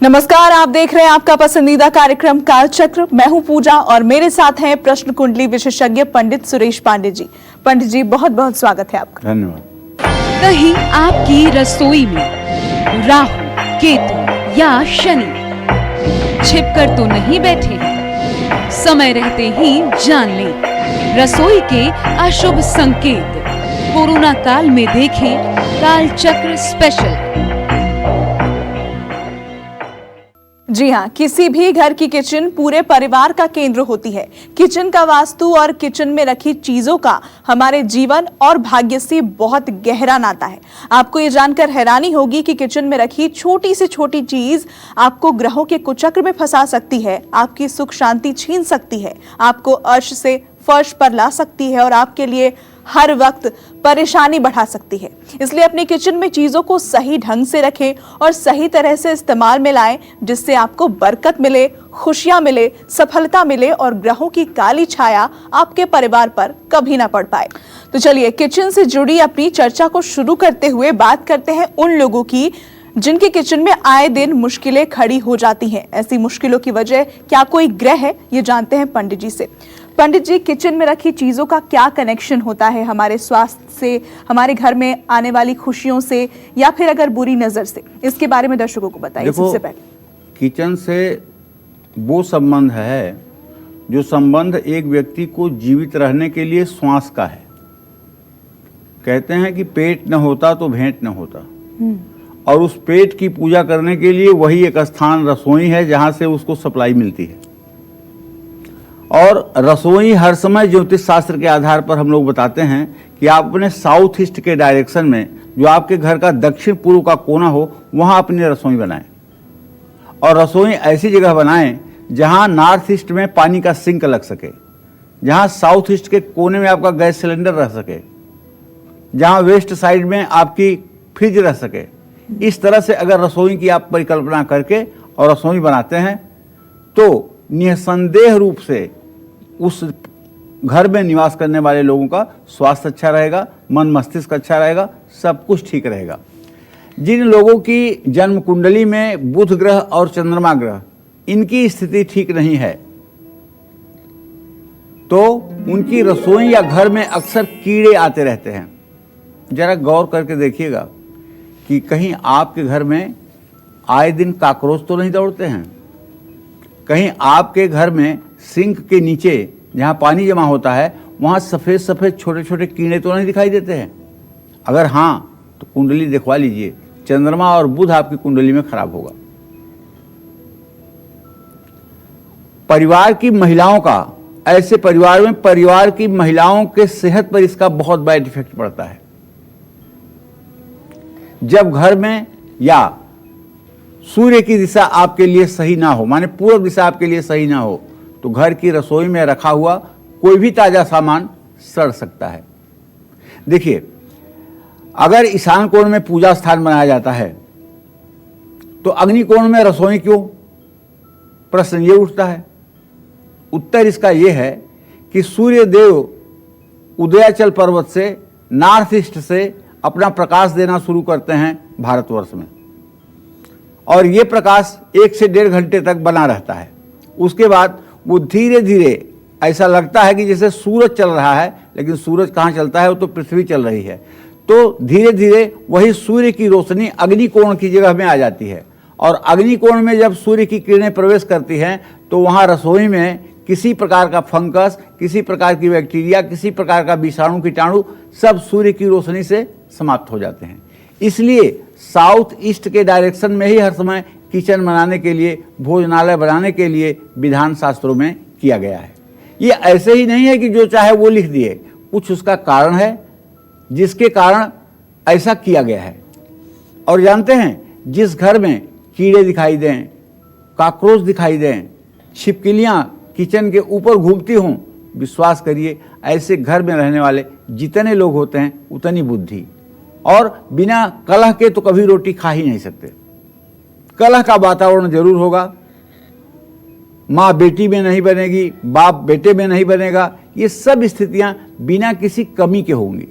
नमस्कार, आप देख रहे हैं आपका पसंदीदा कार्यक्रम कालचक्र। मैं हूं पूजा और मेरे साथ हैं प्रश्न कुंडली विशेषज्ञ पंडित सुरेश पांडे जी। पंडित जी, बहुत बहुत स्वागत है आपका। धन्यवाद। कहीं आपकी रसोई में राहु, केतु या शनि छिपकर तो नहीं बैठे हैं? समय रहते ही जान लें रसोई के अशुभ संकेत। कोरोना काल में देखें कालचक्र स्पेशल। जी हाँ, किसी भी घर की किचन पूरे परिवार का केंद्र होती है। किचन का वास्तु और किचन में रखी चीजों का हमारे जीवन और भाग्य से बहुत गहरा नाता है। आपको ये जानकर हैरानी होगी कि किचन में रखी छोटी से छोटी चीज आपको ग्रहों के कुचक्र में फंसा सकती है, आपकी सुख शांति छीन सकती है, आपको अर्श से फर्श पर ला सकती है और आपके लिए हर वक्त परेशानी बढ़ा सकती है। इसलिए अपनी किचन में चीजों को सही ढंग से रखें और सही तरह से इस्तेमाल में लाएं, जिससे आपको बरकत मिले, खुशियां मिले, सफलता मिले और ग्रहों की काली छाया आपके परिवार पर कभी ना पड़ पाए। तो चलिए किचन से जुड़ी अपनी चर्चा को शुरू करते हुए बात करते हैं उन लोगों की जिनके किचन में आए दिन मुश्किलें खड़ी हो जाती हैं। ऐसी मुश्किलों की वजह क्या कोई ग्रह है, ये जानते हैं पंडित जी से। पंडित जी, किचन में रखी चीजों का क्या कनेक्शन होता है हमारे स्वास्थ्य से, हमारे घर में आने वाली खुशियों से, या फिर अगर बुरी नजर से? इसके बारे में दर्शकों को बताइए सबसे पहले। किचन से वो संबंध है जो संबंध एक व्यक्ति को जीवित रहने के लिए श्वास का है। कहते हैं कि पेट न होता तो भेंट न होता, और उस पेट की पूजा करने के लिए वही एक स्थान रसोई है जहां से उसको सप्लाई मिलती है। और रसोई हर समय ज्योतिष शास्त्र के आधार पर हम लोग बताते हैं कि आप अपने साउथ ईस्ट के डायरेक्शन में, जो आपके घर का दक्षिण पूर्व का कोना हो, वहां अपनी रसोई बनाएं। और रसोई ऐसी जगह बनाएं जहां नॉर्थ ईस्ट में पानी का सिंक लग सके, जहां साउथ ईस्ट के कोने में आपका गैस सिलेंडर रह सके, जहां वेस्ट साइड में आपकी फ्रिज रह सके। इस तरह से अगर रसोई की आप परिकल्पना करके और रसोई बनाते हैं तो निसंदेह रूप से उस घर में निवास करने वाले लोगों का स्वास्थ्य अच्छा रहेगा, मन मस्तिष्क अच्छा रहेगा, सब कुछ ठीक रहेगा। जिन लोगों की जन्म कुंडली में बुध ग्रह और चंद्रमा ग्रह, इनकी स्थिति ठीक नहीं है, तो उनकी रसोई या घर में अक्सर कीड़े आते रहते हैं। जरा गौर करके देखिएगा कि कहीं आपके घर में आए दिन कॉकरोच तो नहीं दौड़ते हैं? कहीं आपके घर में सिंक के नीचे जहाँ पानी जमा होता है वहाँ सफ़ेद सफ़ेद छोटे छोटे कीड़े तो नहीं दिखाई देते हैं? अगर हाँ, तो कुंडली दिखवा लीजिए। चंद्रमा और बुध आपकी कुंडली में खराब होगा। परिवार की महिलाओं का, ऐसे परिवार में परिवार की महिलाओं के सेहत पर इसका बहुत बैड इफेक्ट पड़ता है। जब घर में या सूर्य की दिशा आपके लिए सही ना हो, माने पूर्व दिशा आपके लिए सही ना हो, तो घर की रसोई में रखा हुआ कोई भी ताजा सामान सड़ सकता है। देखिए, अगर ईशान कोण में पूजा स्थान बनाया जाता है तो अग्नि कोण में रसोई क्यों? प्रश्न ये उठता है। उत्तर इसका यह है कि सूर्य देव उदयाचल पर्वत से नॉर्थ ईस्ट से अपना प्रकाश देना शुरू करते हैं भारतवर्ष में, और ये प्रकाश 1 से 1.5 घंटे तक बना रहता है। उसके बाद वो धीरे धीरे ऐसा लगता है कि जैसे सूरज चल रहा है, लेकिन सूरज कहाँ चलता है, वो तो पृथ्वी चल रही है। तो धीरे धीरे वही सूर्य की रोशनी अग्निकोण की जगह में आ जाती है, और अग्निकोण में जब सूर्य की किरणें प्रवेश करती हैं तो वहाँ रसोई में किसी प्रकार का फंगस, किसी प्रकार की बैक्टीरिया, किसी प्रकार का विषाणु कीटाणु सब सूर्य की रोशनी से समाप्त हो जाते हैं। इसलिए साउथ ईस्ट के डायरेक्शन में ही हर समय किचन बनाने के लिए, भोजनालय बनाने के लिए विधान शास्त्रों में किया गया है। ये ऐसे ही नहीं है कि जो चाहे वो लिख दिए, कुछ उसका कारण है जिसके कारण ऐसा किया गया है। और जानते हैं, जिस घर में कीड़े दिखाई दें, कॉकरोच दिखाई दें, छिपकलियां किचन के ऊपर घूमती हों, विश्वास करिए ऐसे घर में रहने वाले जितने लोग होते हैं उतनी बुद्धि, और बिना कलह के तो कभी रोटी खा ही नहीं सकते। कलह का वातावरण जरूर होगा। माँ बेटी में नहीं बनेगी, बाप बेटे में नहीं बनेगा, ये सब स्थितियां बिना किसी कमी के होंगी।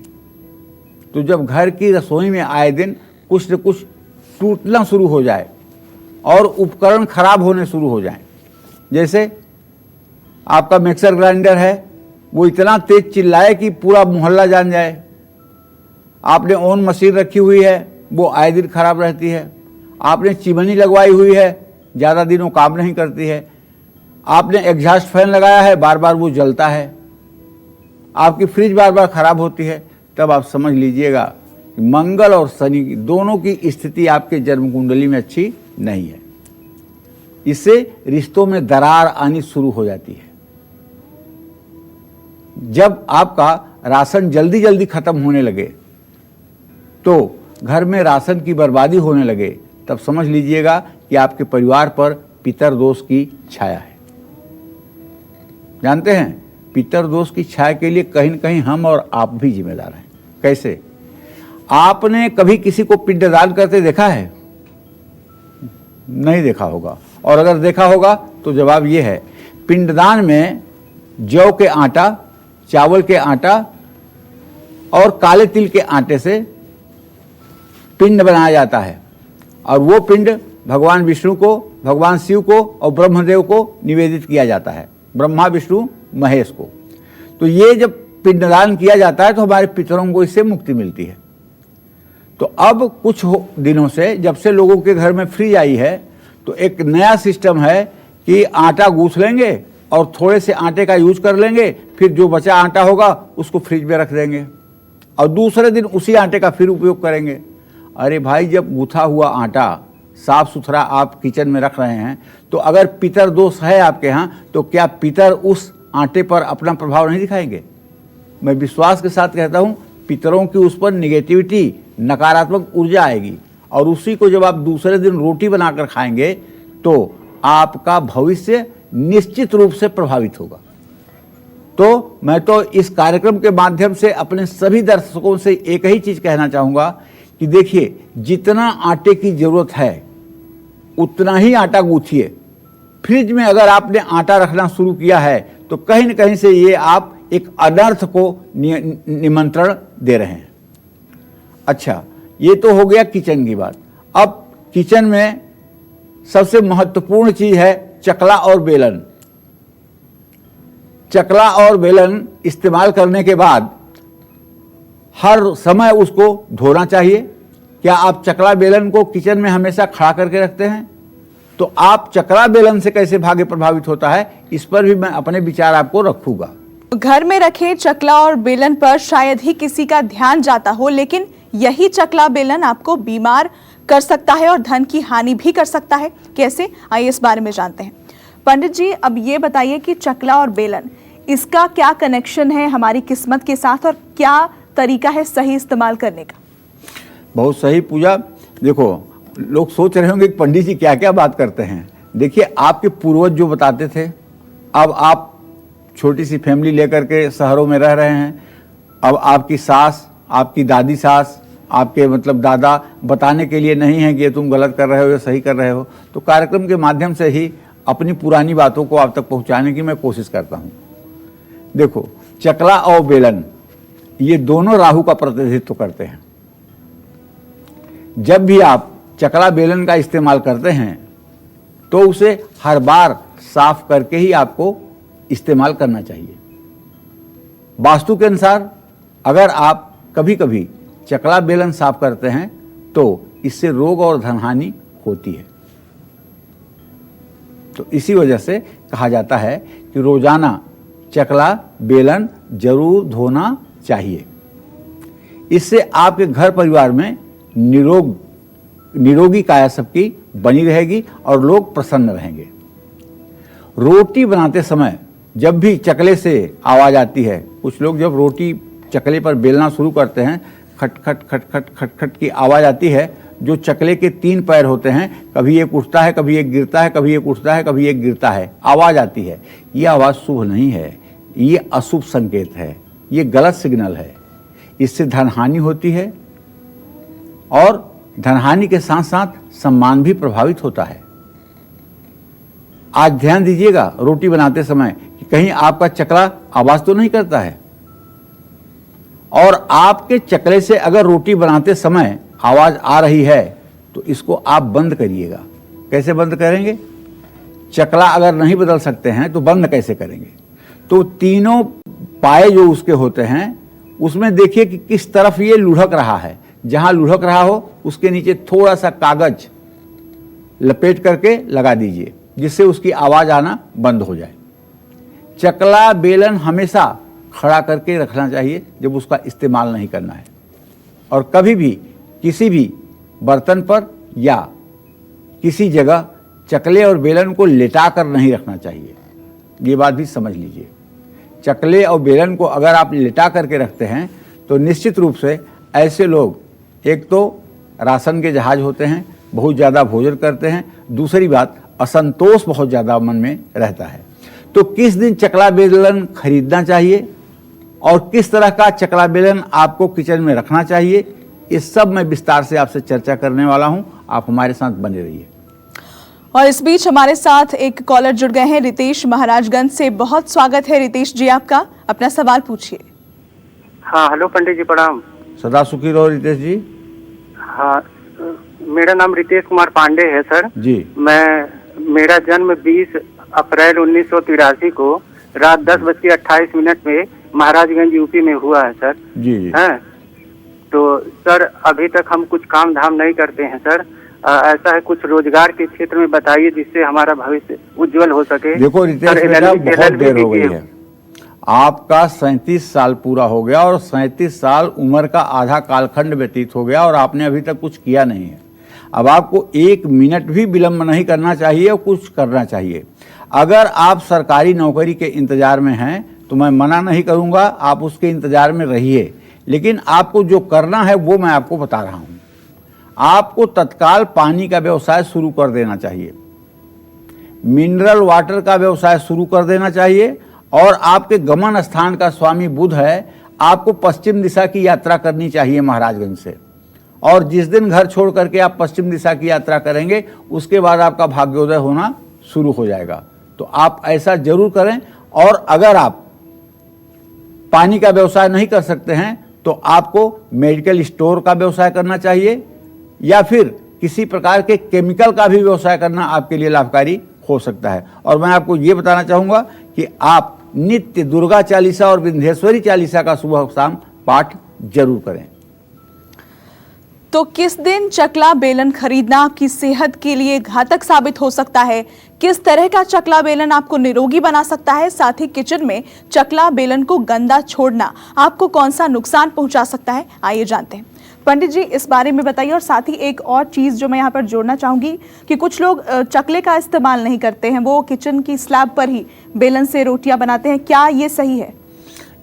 तो जब घर की रसोई में आए दिन कुछ न कुछ टूटना शुरू हो जाए और उपकरण खराब होने शुरू हो जाएं। जैसे आपका मिक्सर ग्राइंडर है, वो इतना तेज चिल्लाए कि पूरा मोहल्ला जान जाए। आपने ओवन मशीन रखी हुई है, वो आए दिन खराब रहती है। आपने चिमनी लगवाई हुई है, ज़्यादा दिनों काम नहीं करती है। आपने एग्जॉस्ट फैन लगाया है, बार बार वो जलता है। आपकी फ्रिज बार बार खराब होती है। तब आप समझ लीजिएगा कि मंगल और शनि दोनों की स्थिति आपके जन्म कुंडली में अच्छी नहीं है। इससे रिश्तों में दरार आनी शुरू हो जाती है। जब आपका राशन जल्दी जल्दी खत्म होने लगे, तो घर में राशन की बर्बादी होने लगे, तब समझ लीजिएगा कि आपके परिवार पर पितर दोष की छाया है। जानते हैं, पितर दोष की छाया के लिए कहीं न कहीं हम और आप भी जिम्मेदार हैं। कैसे? आपने कभी किसी को पिंडदान करते देखा है? नहीं देखा होगा। और अगर देखा होगा तो जवाब ये है, पिंडदान में जौ के आटा, चावल के आटा और काले तिल के आटे से पिंड बनाया जाता है। और वो पिंड भगवान विष्णु को, भगवान शिव को और ब्रह्मदेव को निवेदित किया जाता है, ब्रह्मा विष्णु महेश को। तो ये जब पिंडदान किया जाता है तो हमारे पितरों को इससे मुक्ति मिलती है। तो अब कुछ दिनों से, जब से लोगों के घर में फ्रिज आई है, तो एक नया सिस्टम है कि आटा गूंथ लेंगे और थोड़े से आटे का यूज कर लेंगे, फिर जो बचा आटा होगा उसको फ्रिज में रख देंगे और दूसरे दिन उसी आटे का फिर उपयोग करेंगे। अरे भाई, जब गूथा हुआ आटा साफ सुथरा आप किचन में रख रहे हैं, तो अगर पितर दोष है आपके यहाँ, तो क्या पितर उस आटे पर अपना प्रभाव नहीं दिखाएंगे? मैं विश्वास के साथ कहता हूँ, पितरों की उस पर निगेटिविटी, नकारात्मक ऊर्जा आएगी और उसी को जब आप दूसरे दिन रोटी बनाकर खाएंगे तो आपका भविष्य निश्चित रूप से प्रभावित होगा। तो मैं तो इस कार्यक्रम के माध्यम से अपने सभी दर्शकों से एक ही चीज कहना चाहूँगा कि देखिए, जितना आटे की जरूरत है उतना ही आटा गूंथिए। फ्रिज में अगर आपने आटा रखना शुरू किया है तो कहीं न कहीं से ये आप एक अनर्थ को निमंत्रण दे रहे हैं। अच्छा, ये तो हो गया किचन की बात। अब किचन में सबसे महत्वपूर्ण चीज है चकला और बेलन। चकला और बेलन इस्तेमाल करने के बाद हर समय उसको धोना चाहिए। क्या आप चकला बेलन को किचन में हमेशा खड़ा करके रखते हैं? तो आप चकला बेलन से कैसे भाग्य प्रभावित होता है, इस पर भी मैं अपने विचार आपको रखूंगा। घर में रखे चकला और बेलन पर शायद ही किसी का ध्यान जाता हो, लेकिन यही चकला बेलन आपको बीमार कर सकता है और धन की हानि भी कर सकता है। कैसे? आइए इस बारे में जानते हैं। पंडित जी, अब ये बताइए कि चकला और बेलन, इसका क्या कनेक्शन है हमारी किस्मत के साथ और क्या तरीका है सही इस्तेमाल करने का? बहुत सही पूजा। देखो, लोग सोच रहे होंगे कि पंडित जी क्या क्या बात करते हैं। देखिए, आपके पूर्वज जो बताते थे, अब आप छोटी सी फैमिली लेकर के शहरों में रह रहे हैं। अब आपकी सास, आपकी दादी सास, आपके मतलब दादा बताने के लिए नहीं है कि ये तुम गलत कर रहे हो या सही कर रहे हो। तो कार्यक्रम के माध्यम से ही अपनी पुरानी बातों को आप तक पहुंचाने की मैं कोशिश करता हूं। देखो, चकला और बेलन ये दोनों राहु का प्रतिनिधित्व करते हैं। जब भी आप चकला बेलन का इस्तेमाल करते हैं तो उसे हर बार साफ करके ही आपको इस्तेमाल करना चाहिए। वास्तु के अनुसार अगर आप कभी कभी चकला बेलन साफ करते हैं तो इससे रोग और धनहानि होती है। तो इसी वजह से कहा जाता है कि रोजाना चकला बेलन जरूर धोना चाहिए। इससे आपके घर परिवार में निरोगी काया सबकी बनी रहेगी और लोग प्रसन्न रहेंगे। रोटी बनाते समय जब भी चकले से आवाज आती है, कुछ लोग जब रोटी चकले पर बेलना शुरू करते हैं, खट खट खट खट खट खट की आवाज आती है। जो चकले के 3 पैर होते हैं, कभी एक उठता है, कभी एक गिरता है, कभी एक उठता है, कभी एक गिरता है, आवाज आती है। ये आवाज शुभ नहीं है, ये अशुभ संकेत है, ये गलत सिग्नल है। इससे धनहानि होती है और धनहानि के साथ साथ सम्मान भी प्रभावित होता है। आज ध्यान दीजिएगा रोटी बनाते समय कि कहीं आपका चकला आवाज तो नहीं करता है। और आपके चकले से अगर रोटी बनाते समय आवाज आ रही है तो इसको आप बंद करिएगा। कैसे बंद करेंगे? चकला अगर नहीं बदल सकते हैं तो बंद कैसे करेंगे? तो तीनों पाए जो उसके होते हैं उसमें देखिए कि किस तरफ ये लुढ़क रहा है। जहां लुढ़क रहा हो उसके नीचे थोड़ा सा कागज लपेट करके लगा दीजिए, जिससे उसकी आवाज आना बंद हो जाए। चकला बेलन हमेशा खड़ा करके रखना चाहिए जब उसका इस्तेमाल नहीं करना है, और कभी भी किसी भी बर्तन पर या किसी जगह चकले और बेलन को लेटा कर नहीं रखना चाहिए। ये बात भी समझ लीजिए। चकले और बेलन को अगर आप लेटा करके रखते हैं तो निश्चित रूप से ऐसे लोग एक तो राशन के जहाज होते हैं, बहुत ज़्यादा भोजन करते हैं, दूसरी बात असंतोष बहुत ज़्यादा मन में रहता है। तो किस दिन चकला बेलन खरीदना चाहिए और किस तरह का चकला बेलन आपको किचन में रखना चाहिए, इस सब मैं विस्तार से आपसे चर्चा करने वाला हूं। आप हमारे साथ बने रहिए। और इस बीच हमारे साथ एक कॉलर जुड़ गए हैं, रितेश महाराजगंज से। बहुत स्वागत है रितेश जी आपका, अपना सवाल पूछिए। हाँ, हेलो पंडित जी, प्रणाम। सदा सुखी रहो रितेश जी। हाँ, मेरा नाम रितेश कुमार पांडे है सर जी। मेरा जन्म 20 अप्रैल 1983 को रात 10:28 में महाराजगंज यूपी में हुआ है सर। जी जी। हैं, तो सर अभी तक हम कुछ काम धाम नहीं करते हैं सर। ऐसा है, कुछ रोजगार के क्षेत्र में बताइए जिससे हमारा भविष्य उज्जवल हो सके। देखो रितेश बेटा, बहुत देर हो गई है। आपका 37 साल पूरा हो गया और 37 साल उम्र का आधा कालखंड व्यतीत हो गया और आपने अभी तक कुछ किया नहीं है। अब आपको 1 मिनट भी विलंब नहीं करना चाहिए और कुछ करना चाहिए। अगर आप सरकारी नौकरी के इंतजार में हैं तो मैं मना नहीं करूंगा, आप उसके इंतजार में रहिए, लेकिन आपको जो करना है वो मैं आपको बता रहा हूं। आपको तत्काल पानी का व्यवसाय शुरू कर देना चाहिए, मिनरल वाटर का व्यवसाय शुरू कर देना चाहिए, और आपके गमन स्थान का स्वामी बुध है, आपको पश्चिम दिशा की यात्रा करनी चाहिए महाराजगंज से। और जिस दिन घर छोड़ करके आप पश्चिम दिशा की यात्रा करेंगे उसके बाद आपका भाग्योदय होना शुरू हो जाएगा। तो आप ऐसा जरूर करें। और अगर आप पानी का व्यवसाय नहीं कर सकते हैं तो आपको मेडिकल स्टोर का व्यवसाय करना चाहिए, या फिर किसी प्रकार के केमिकल का भी व्यवसाय करना आपके लिए लाभकारी हो सकता है। और मैं आपको ये बताना चाहूँगा कि आप नित्य दुर्गा चालीसा और विंध्येश्वरी चालीसा का सुबह शाम पाठ जरूर करें। तो किस दिन चकला बेलन खरीदना आपकी सेहत के लिए घातक साबित हो सकता है? किस तरह का चकला बेलन आपको निरोगी बना सकता है? साथ ही किचन में चकला बेलन को गंदा छोड़ना आपको कौन सा नुकसान पहुंचा सकता है? आइए जानते हैं। पंडित जी इस बारे में बताइए। और साथ ही एक और चीज़ जो मैं यहाँ पर जोड़ना चाहूँगी कि कुछ लोग चकले का इस्तेमाल नहीं करते हैं, वो किचन की स्लैब पर ही बेलन से रोटियाँ बनाते हैं, क्या ये सही है?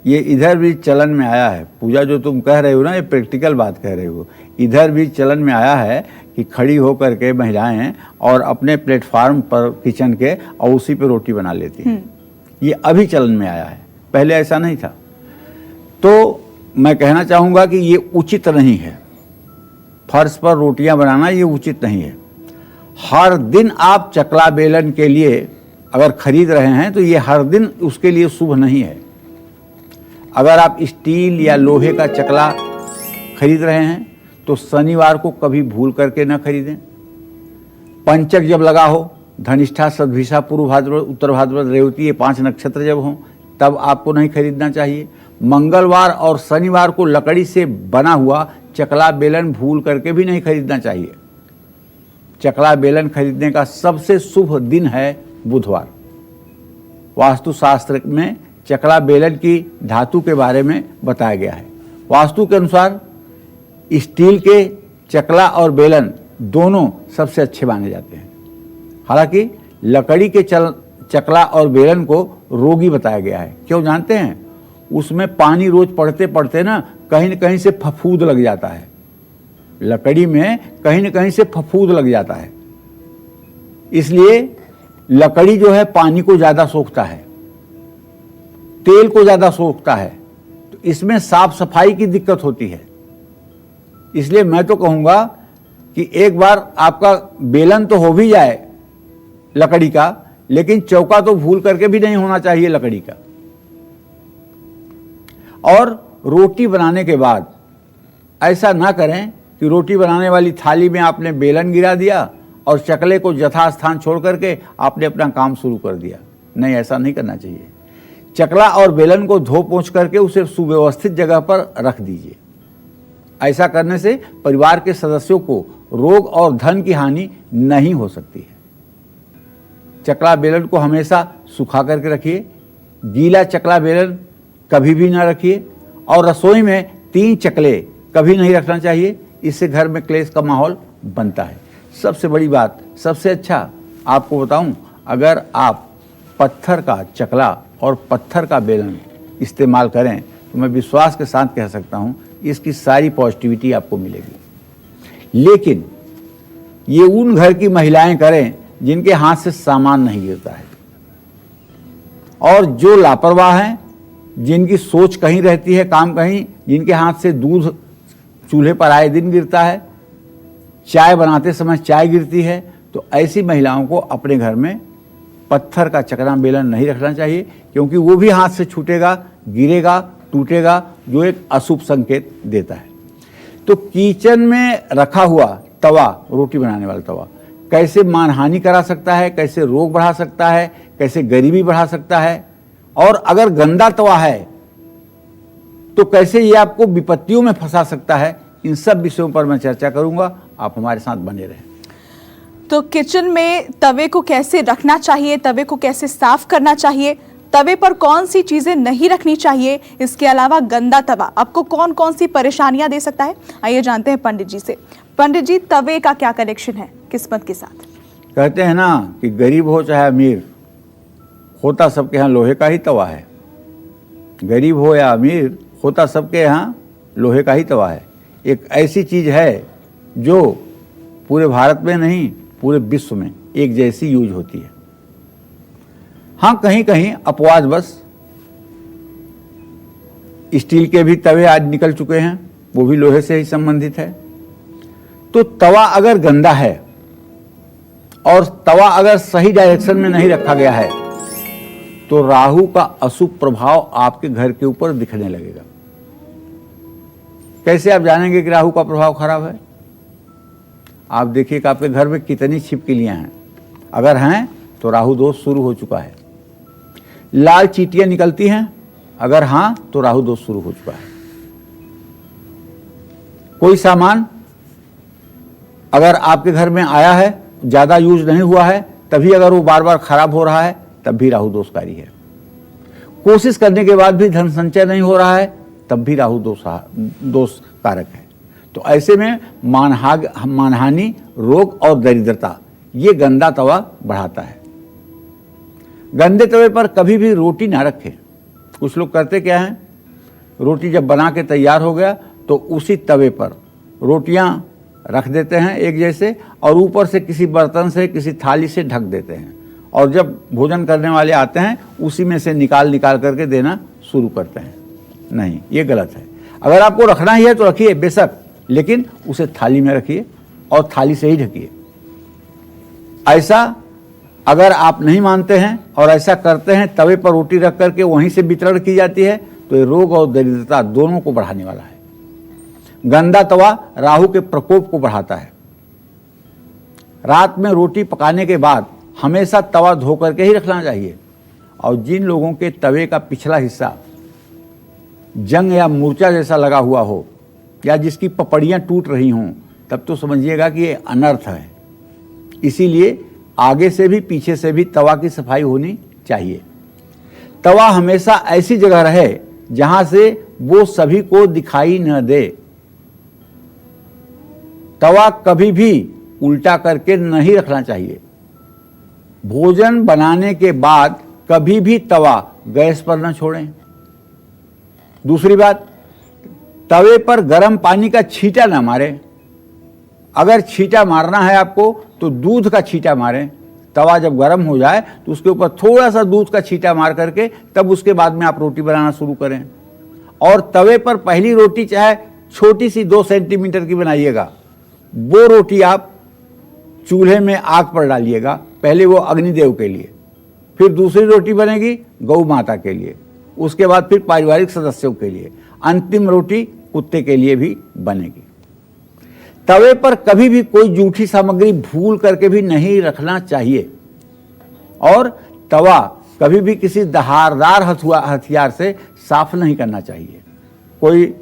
ये इधर भी चलन में आया है। पूजा जो तुम कह रहे हो ना, ये प्रैक्टिकल बात कह रहे हो। इधर भी चलन में आया है कि खड़ी होकर के महिलाएं और अपने प्लेटफार्म पर किचन के और उसी पे रोटी बना लेती हैं। ये अभी चलन में आया है, पहले ऐसा नहीं था। तो मैं कहना चाहूँगा कि ये उचित नहीं है। फर्श पर रोटियां बनाना ये उचित नहीं है। हर दिन आप चकला बेलन के लिए अगर खरीद रहे हैं तो ये हर दिन उसके लिए शुभ नहीं है। अगर आप स्टील या लोहे का चकला खरीद रहे हैं तो शनिवार को कभी भूल करके न खरीदें। पंचक जब लगा हो, धनिष्ठा, सद्भिषा, पूर्व भाद्रपद, उत्तर भाद्रपद, रेवती, ये 5 नक्षत्र जब हों तब आपको नहीं खरीदना चाहिए। मंगलवार और शनिवार को लकड़ी से बना हुआ चकला बेलन भूल करके भी नहीं खरीदना चाहिए। चकला बेलन खरीदने का सबसे शुभ दिन है बुधवार। वास्तुशास्त्र में चकला बेलन की धातु के बारे में बताया गया है। वास्तु के अनुसार स्टील के चकला और बेलन दोनों सबसे अच्छे माने जाते हैं। हालांकि लकड़ी के चकला और बेलन को रोगी बताया गया है। क्यों जानते हैं? उसमें पानी रोज पड़ते पड़ते ना कहीं न कहीं से फफूंद लग जाता है। लकड़ी में कहीं न कहीं से फफूंद लग जाता है, इसलिए लकड़ी जो है पानी को ज्यादा सोखता है, तेल को ज्यादा सोखता है, तो इसमें साफ सफाई की दिक्कत होती है। इसलिए मैं तो कहूँगा कि एक बार आपका बेलन तो हो भी जाए लकड़ी का, लेकिन चौका तो भूल करके भी नहीं होना चाहिए लकड़ी का। और रोटी बनाने के बाद ऐसा ना करें कि रोटी बनाने वाली थाली में आपने बेलन गिरा दिया और चकले को यथास्थान छोड़ करके आपने अपना काम शुरू कर दिया। नहीं, ऐसा नहीं करना चाहिए। चकला और बेलन को धो पोंछ करके उसे सुव्यवस्थित जगह पर रख दीजिए। ऐसा करने से परिवार के सदस्यों को रोग और धन की हानि नहीं हो सकती है। चकला बेलन को हमेशा सुखा करके रखिए। गीला चकला बेलन कभी भी ना रखिए। और रसोई में 3 चकले कभी नहीं रखना चाहिए, इससे घर में क्लेश का माहौल बनता है। सबसे बड़ी बात, सबसे अच्छा आपको बताऊं, अगर आप पत्थर का चकला और पत्थर का बेलन इस्तेमाल करें तो मैं विश्वास के साथ कह सकता हूं इसकी सारी पॉजिटिविटी आपको मिलेगी। लेकिन ये उन घर की महिलाएं करें जिनके हाथ से सामान नहीं गिरता है, और जो लापरवाह हैं, जिनकी सोच कहीं रहती है, काम कहीं, जिनके हाथ से दूध चूल्हे पर आए दिन गिरता है, चाय बनाते समय चाय गिरती है, तो ऐसी महिलाओं को अपने घर में पत्थर का चकला बेलन नहीं रखना चाहिए, क्योंकि वो भी हाथ से छूटेगा, गिरेगा, टूटेगा, जो एक अशुभ संकेत देता है। तो किचन में रखा हुआ तवा, रोटी बनाने वाला तवा, कैसे मानहानि करा सकता है, कैसे रोग बढ़ा सकता है, कैसे गरीबी बढ़ा सकता है, और अगर गंदा तवा है तो कैसे ये आपको विपत्तियों में फंसा सकता है। इन सब विषयों पर मैं चर्चा करूंगा, आप हमारे साथ बने रहें। तो किचन में तवे को कैसे रखना चाहिए, तवे को कैसे साफ करना चाहिए, तवे पर कौन सी चीजें नहीं रखनी चाहिए, इसके अलावा गंदा तवा आपको कौन कौन सी परेशानियां दे सकता है, आइए जानते हैं पंडित जी से। पंडित जी, तवे का क्या कनेक्शन है किस्मत के साथ? कहते हैं ना कि गरीब हो चाहे अमीर, होता सबके यहाँ लोहे का ही तवा है। गरीब हो या अमीर, होता सबके यहाँ लोहे का ही तवा है। एक ऐसी चीज़ है जो पूरे भारत में नहीं, पूरे विश्व में एक जैसी यूज होती है। हाँ, कहीं कहीं अपवादवश स्टील के भी तवे आज निकल चुके हैं, वो भी लोहे से ही संबंधित है। तो तवा अगर गंदा है और तवा अगर सही डायरेक्शन में नहीं रखा गया है तो राहु का अशुभ प्रभाव आपके घर के ऊपर दिखने लगेगा। कैसे आप जानेंगे कि राहु का प्रभाव खराब है? आप देखिए कि आपके घर में कितनी छिपकलियां हैं। अगर हैं तो राहु दोष शुरू हो चुका है। लाल चींटियां निकलती हैं, अगर हां तो राहु दोष शुरू हो चुका है। कोई सामान अगर आपके घर में आया है, ज्यादा यूज नहीं हुआ है, तभी अगर वो बार बार खराब हो रहा है, तब भी राहु दोषकारी है। कोशिश करने के बाद भी धन संचय नहीं हो रहा है, तब भी राहु दोष कारक है। तो ऐसे में मानहानि, रोग और दरिद्रता ये गंदा तवा बढ़ाता है। गंदे तवे पर कभी भी रोटी ना रखें। कुछ लोग करते क्या हैं, रोटी जब बना के तैयार हो गया तो उसी तवे पर रोटियां रख देते हैं एक जैसे, और ऊपर से किसी बर्तन से, किसी थाली से ढक देते हैं, और जब भोजन करने वाले आते हैं उसी में से निकाल करके देना शुरू करते हैं। नहीं, ये गलत है। अगर आपको रखना ही है तो रखिए बेशक, लेकिन उसे थाली में रखिए और थाली से ही ढकिए। ऐसा अगर आप नहीं मानते हैं और ऐसा करते हैं, तवे पर रोटी रख करके वहीं से वितरण की जाती है, तो ये रोग और दरिद्रता दोनों को बढ़ाने वाला है। गंदा तवा राहु के प्रकोप को बढ़ाता है। रात में रोटी पकाने के बाद हमेशा तवा धो करके ही रखना चाहिए। और जिन लोगों के तवे का पिछला हिस्सा जंग या मूर्छा जैसा लगा हुआ हो, या जिसकी पपड़ियां टूट रही हों, तब तो समझिएगा कि ये अनर्थ है। इसीलिए आगे से भी पीछे से भी तवा की सफाई होनी चाहिए। तवा हमेशा ऐसी जगह रहे जहां से वो सभी को दिखाई न दे। तवा कभी भी उल्टा करके नहीं रखना चाहिए। भोजन बनाने के बाद कभी भी तवा गैस पर न छोड़ें। दूसरी बात, तवे पर गर्म पानी का छींटा ना मारें। अगर छींटा मारना है आपको तो दूध का छींटा मारें। तवा जब गर्म हो जाए तो उसके ऊपर थोड़ा सा दूध का छींटा मार करके तब उसके बाद में आप रोटी बनाना शुरू करें। और तवे पर पहली रोटी चाहे छोटी सी 2 सेंटीमीटर की बनाइएगा, वो रोटी आप चूल्हे में आग पर डालिएगा। पहले वो अग्निदेव के लिए, फिर दूसरी रोटी बनेगी गौ माता के लिए, उसके बाद फिर पारिवारिक सदस्यों के लिए, अंतिम रोटी कुत्ते के लिए भी बनेगी। तवे पर कभी भी कोई जूठी सामग्री भूल करके भी नहीं रखना चाहिए और तवा कभी भी किसी धारदार हथियार से साफ नहीं करना चाहिए। कोई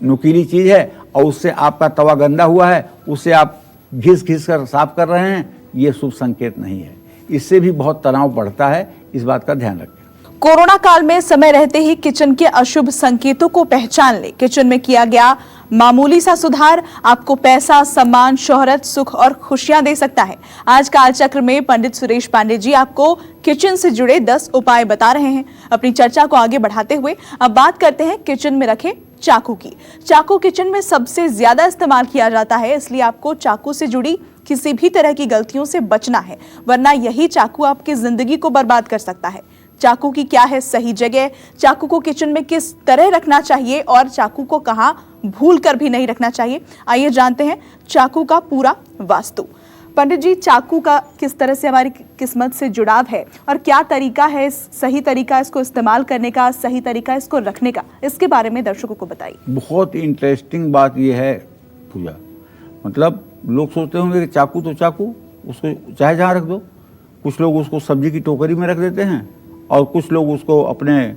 नुकीली चीज है और उससे आपका तवा गंदा हुआ है, उससे आप घिस घिस कर साफ कर रहे हैं, ये शुभ संकेत नहीं है। इससे भी बहुत तनाव बढ़ता है, इस बात का ध्यान रखें। कोरोना काल में समय रहते ही किचन के अशुभ संकेतों को पहचान ले। किचन में किया गया मामूली सा सुधार आपको पैसा, सम्मान, शोहरत, सुख और खुशियां दे सकता है। आज कालचक्र में पंडित सुरेश पांडे जी आपको किचन से जुड़े 10 उपाय बता रहे हैं। अपनी चर्चा को आगे बढ़ाते हुए अब बात करते हैं किचन में रखे चाकू की। चाकू किचन में सबसे ज्यादा इस्तेमाल किया जाता है, इसलिए आपको चाकू से जुड़ी किसी भी तरह की गलतियों से बचना है, वरना यही चाकू आपकी जिंदगी को बर्बाद कर सकता है। चाकू की क्या है सही जगह, चाकू को किचन में किस तरह रखना चाहिए और चाकू को कहां भूल कर भी नहीं रखना चाहिए, आइए जानते हैं चाकू का पूरा वास्तु। पंडित जी, चाकू का किस तरह से हमारी किस्मत से जुड़ाव है और क्या तरीका है, सही तरीका इसको इस्तेमाल करने का, सही तरीका इसको रखने का, इसके बारे में दर्शकों को बताइए। बहुत इंटरेस्टिंग बात यह है पूजा, मतलब लोग सोचते होंगे कि चाकू तो चाकू, उसको चाहे जहाँ रख दो। कुछ लोग उसको सब्जी की टोकरी में रख देते हैं और कुछ लोग उसको अपने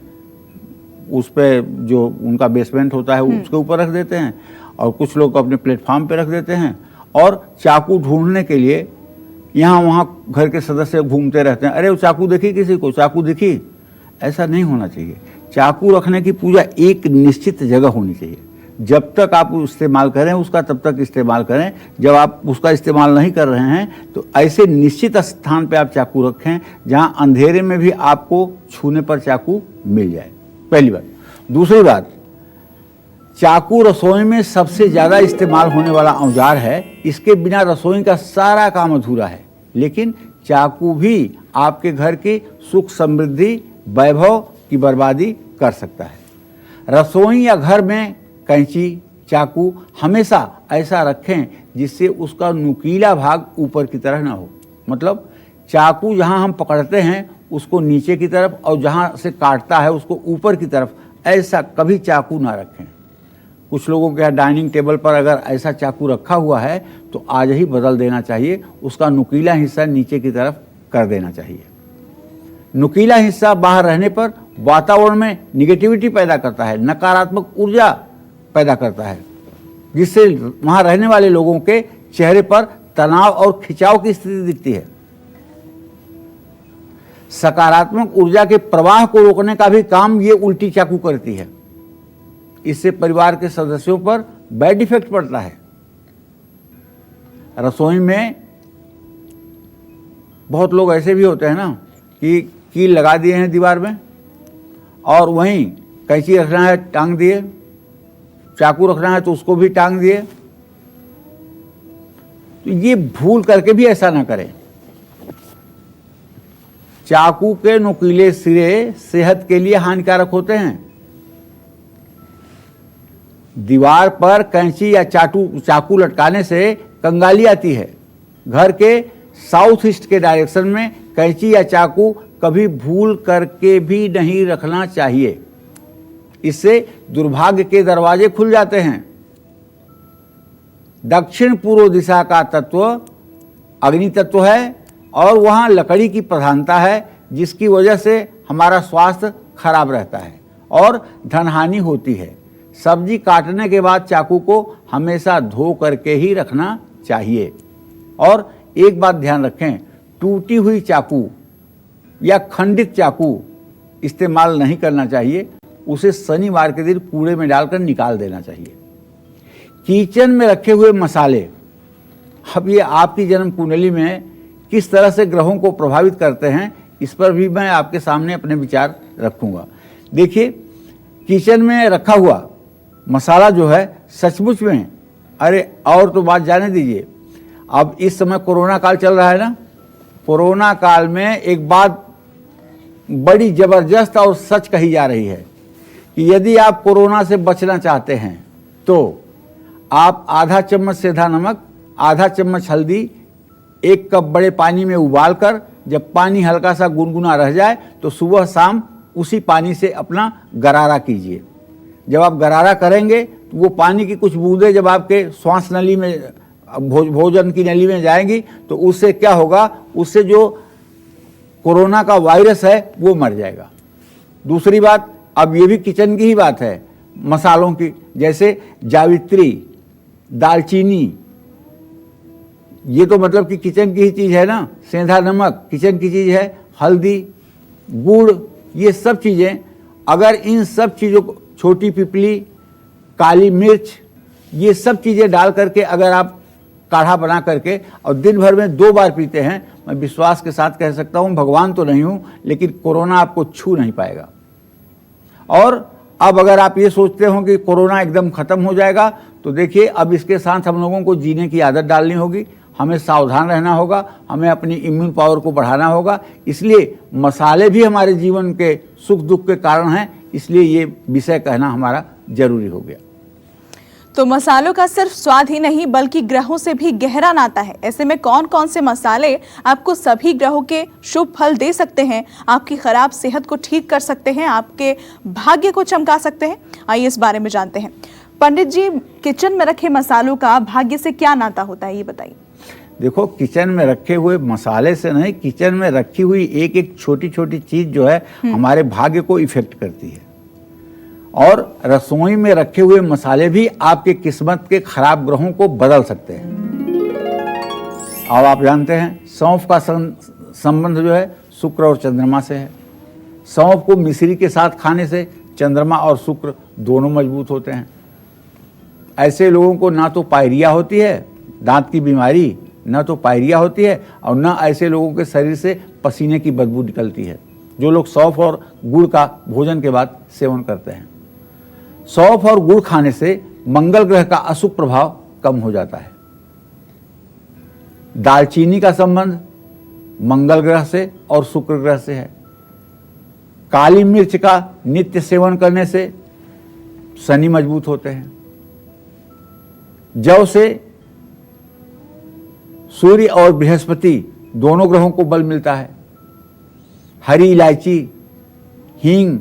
उस पर जो उनका बेसमेंट होता है उसके ऊपर रख देते हैं और कुछ लोग अपने प्लेटफॉर्म पे रख देते हैं और चाकू ढूंढने के लिए यहाँ वहाँ घर के सदस्य घूमते रहते हैं। अरे वो चाकू देखी, किसी को चाकू दिखी? ऐसा नहीं होना चाहिए। चाकू रखने की पूजा एक निश्चित जगह होनी चाहिए। जब तक आप इस्तेमाल करें उसका तब तक इस्तेमाल करें। जब आप उसका इस्तेमाल नहीं कर रहे हैं तो ऐसे निश्चित स्थान पे आप चाकू रखें जहां अंधेरे में भी आपको छूने पर चाकू मिल जाए, पहली बात। दूसरी बात, चाकू रसोई में सबसे ज़्यादा इस्तेमाल होने वाला औजार है। इसके बिना रसोई का सारा काम अधूरा है। लेकिन चाकू भी आपके घर की सुख समृद्धि, वैभव की बर्बादी कर सकता है। रसोई या घर में कैंची, चाकू हमेशा ऐसा रखें जिससे उसका नुकीला भाग ऊपर की तरफ ना हो। मतलब चाकू जहां हम पकड़ते हैं उसको नीचे की तरफ और जहां से काटता है उसको ऊपर की तरफ, ऐसा कभी चाकू ना रखें। कुछ लोगों के यहाँ डाइनिंग टेबल पर अगर ऐसा चाकू रखा हुआ है तो आज ही बदल देना चाहिए। उसका नुकीला हिस्सा नीचे की तरफ कर देना चाहिए। नुकीला हिस्सा बाहर रहने पर वातावरण में निगेटिविटी पैदा करता है, नकारात्मक ऊर्जा पैदा करता है, जिससे वहां रहने वाले लोगों के चेहरे पर तनाव और खिंचाव की स्थिति दिखती है। सकारात्मक ऊर्जा के प्रवाह को रोकने का भी काम ये उल्टी चाकू करती है। इससे परिवार के सदस्यों पर बैड इफेक्ट पड़ता है। रसोई में बहुत लोग ऐसे भी होते हैं ना कि कील लगा दिए हैं दीवार में और वहीं कैंची रखना है टांग दिए, चाकू रखना है तो उसको भी टांग दिए। तो ये भूल करके भी ऐसा ना करें। चाकू के नुकीले सिरे सेहत के लिए हानिकारक होते हैं। दीवार पर कैंची या चाकू लटकाने से कंगाली आती है। घर के साउथ ईस्ट के डायरेक्शन में कैंची या चाकू कभी भूल करके भी नहीं रखना चाहिए। इससे दुर्भाग्य के दरवाजे खुल जाते हैं। दक्षिण पूर्व दिशा का तत्व अग्नि तत्व है और वहाँ लकड़ी की प्रधानता है, जिसकी वजह से हमारा स्वास्थ्य खराब रहता है और धनहानि होती है। सब्जी काटने के बाद चाकू को हमेशा धो करके ही रखना चाहिए। और एक बात ध्यान रखें, टूटी हुई चाकू या खंडित चाकू इस्तेमाल नहीं करना चाहिए। उसे शनिवार के दिन कूड़े में डालकर निकाल देना चाहिए। किचन में रखे हुए मसाले, अब ये आपकी जन्म कुंडली में किस तरह से ग्रहों को प्रभावित करते हैं, इस पर भी मैं आपके सामने अपने विचार रखूंगा। देखिए, किचन में रखा हुआ मसाला जो है सचमुच में, अरे और तो बात जाने दीजिए, अब इस समय कोरोना काल चल रहा है ना, कोरोना काल में एक बात बड़ी जबरदस्त और सच कही जा रही है कि यदि आप कोरोना से बचना चाहते हैं तो आप आधा चम्मच सेंधा नमक, आधा चम्मच हल्दी 1 कप बड़े पानी में उबालकर जब पानी हल्का सा गुनगुना रह जाए तो सुबह शाम उसी पानी से अपना गरारा कीजिए। जब आप गरारा करेंगे वो पानी की कुछ बूंदें जब आपके श्वास नली में भोजन की नली में जाएंगी तो उससे क्या होगा, उससे जो कोरोना का वायरस है वो मर जाएगा। दूसरी बात, अब ये भी किचन की ही बात है, मसालों की, जैसे जावित्री, दालचीनी, ये तो मतलब कि किचन की ही चीज़ है ना। सेंधा नमक किचन की चीज़ है, हल्दी, गुड़, ये सब चीज़ें, अगर इन सब चीज़ों को, छोटी पिपली, काली मिर्च, ये सब चीज़ें डाल करके अगर आप काढ़ा बना करके और दिन भर में 2 बार पीते हैं, मैं विश्वास के साथ कह सकता हूँ, भगवान तो नहीं हूँ लेकिन कोरोना आपको छू नहीं पाएगा। और अब अगर आप ये सोचते हो कि कोरोना एकदम ख़त्म हो जाएगा, तो देखिए अब इसके साथ हम लोगों को जीने की आदत डालनी होगी, हमें सावधान रहना होगा, हमें अपनी इम्यून पावर को बढ़ाना होगा। इसलिए मसाले भी हमारे जीवन के सुख दुख के कारण हैं, इसलिए ये विषय कहना हमारा जरूरी हो गया। तो मसालों का सिर्फ स्वाद ही नहीं बल्कि ग्रहों से भी गहरा नाता है। ऐसे में कौन कौन से मसाले आपको सभी ग्रहों के शुभ फल दे सकते हैं, आपकी खराब सेहत को ठीक कर सकते हैं, आपके भाग्य को चमका सकते हैं, आइए इस बारे में जानते हैं। पंडित जी, किचन में रखे मसालों का भाग्य से क्या नाता होता है, ये बताइए। देखो, किचन में रखे हुए मसाले से नहीं, किचन में रखी हुई एक एक छोटी छोटी चीज जो है हमारे भाग्य को इफेक्ट करती है। और रसोई में रखे हुए मसाले भी आपके किस्मत के खराब ग्रहों को बदल सकते हैं। अब आप जानते हैं सौंफ का संबंध जो है शुक्र और चंद्रमा से है। सौंफ को मिश्री के साथ खाने से चंद्रमा और शुक्र दोनों मजबूत होते हैं। ऐसे लोगों को ना तो पायरिया होती है, दांत की बीमारी, ना तो पायरिया होती है, और ना ऐसे लोगों के शरीर से पसीने की बदबू निकलती है, जो लोग सौंफ और गुड़ का भोजन के बाद सेवन करते हैं। सौंफ और गुड़ खाने से मंगल ग्रह का अशुभ प्रभाव कम हो जाता है। दालचीनी का संबंध मंगल ग्रह से और शुक्र ग्रह से है। काली मिर्च का नित्य सेवन करने से शनि मजबूत होते हैं। जौ से सूर्य और बृहस्पति दोनों ग्रहों को बल मिलता है। हरी इलायची, हींग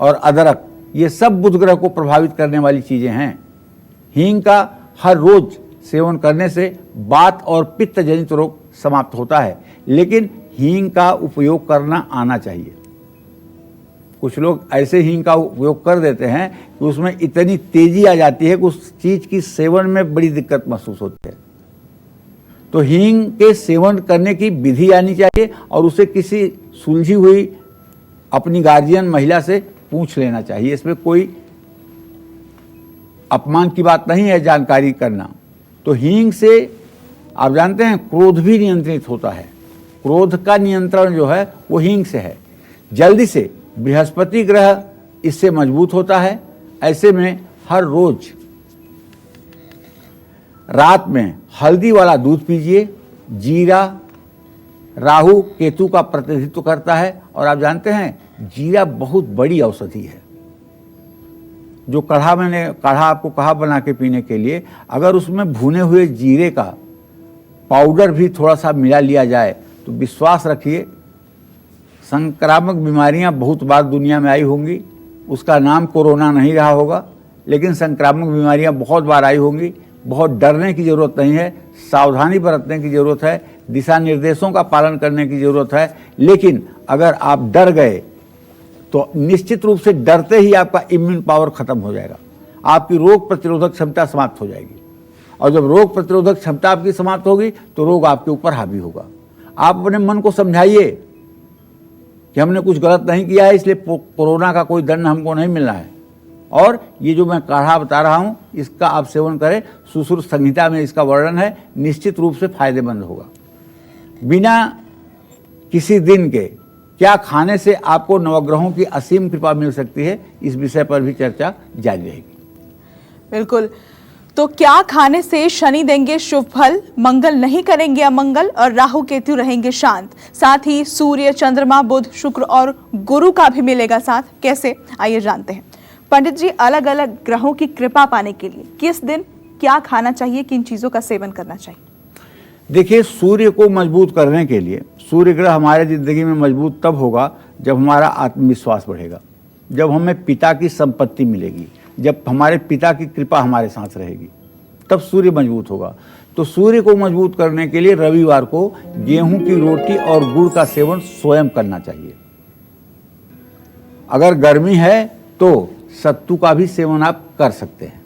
और अदरक, ये सब बुध ग्रह को प्रभावित करने वाली चीजें हैं। हींग का हर रोज सेवन करने से वात और पित्त जनित रोग समाप्त होता है, लेकिन हींग का उपयोग करना आना चाहिए। कुछ लोग ऐसे हींग का उपयोग कर देते हैं कि उसमें इतनी तेजी आ जाती है कि उस चीज की सेवन में बड़ी दिक्कत महसूस होती है। तो हींग के सेवन करने की विधि आनी चाहिए और उसे किसी सुलझी हुई अपनी गार्जियन महिला से पूछ लेना चाहिए। इसमें कोई अपमान की बात नहीं है जानकारी करना। तो हींग से आप जानते हैं क्रोध भी नियंत्रित होता है। क्रोध का नियंत्रण जो है वो हींग से है। जल्दी से बृहस्पति ग्रह इससे मजबूत होता है। ऐसे में हर रोज रात में हल्दी वाला दूध पीजिए। जीरा राहु केतु का प्रतिनिधित्व करता है, और आप जानते हैं जीरा बहुत बड़ी औषधि है। जो काढ़ा आपको कहा बना के पीने के लिए, अगर उसमें भुने हुए जीरे का पाउडर भी थोड़ा सा मिला लिया जाए तो विश्वास रखिए, संक्रामक बीमारियां बहुत बार दुनिया में आई होंगी, उसका नाम कोरोना नहीं रहा होगा, लेकिन संक्रामक बीमारियां बहुत बार आई होंगी। बहुत डरने की ज़रूरत नहीं है, सावधानी बरतने की ज़रूरत है, दिशा निर्देशों का पालन करने की ज़रूरत है। लेकिन अगर आप डर गए तो निश्चित रूप से डरते ही आपका इम्यून पावर खत्म हो जाएगा, आपकी रोग प्रतिरोधक क्षमता समाप्त हो जाएगी। और जब रोग प्रतिरोधक क्षमता आपकी समाप्त होगी तो रोग आपके ऊपर हावी होगा। आप अपने मन को समझाइए कि हमने कुछ गलत नहीं किया है, इसलिए कोरोना का कोई दंड हमको नहीं मिलना है। और ये जो मैं काढ़ा बता रहा हूँ इसका आप सेवन करें, सुश्रुत संहिता में इसका वर्णन है, निश्चित रूप से फायदेमंद होगा। बिना किसी दिन के क्या खाने से आपको नवग्रहों की असीम कृपा मिल सकती है, इस विषय पर भी चर्चा जारी रहेगी। बिल्कुल। तो क्या खाने से शनि देंगे शुभ फल, मंगल नहीं करेंगे अमंगल, और राहु केतु रहेंगे शांत, साथ ही सूर्य चंद्रमा बुध शुक्र और गुरु का भी मिलेगा साथ, कैसे, आइए जानते हैं। पंडित जी, अलग अलग ग्रहों की कृपा पाने के लिए किस दिन क्या खाना चाहिए, किन चीजों का सेवन करना चाहिए? देखिए, सूर्य को मजबूत करने के लिए, सूर्य ग्रह हमारे जिंदगी में मजबूत तब होगा जब हमारा आत्मविश्वास बढ़ेगा, जब हमें पिता की संपत्ति मिलेगी, जब हमारे पिता की कृपा हमारे साथ रहेगी, तब सूर्य मजबूत होगा। तो सूर्य को मजबूत करने के लिए रविवार को गेहूं की रोटी और गुड़ का सेवन स्वयं करना चाहिए। अगर गर्मी है तो सत्तू का भी सेवन आप कर सकते हैं।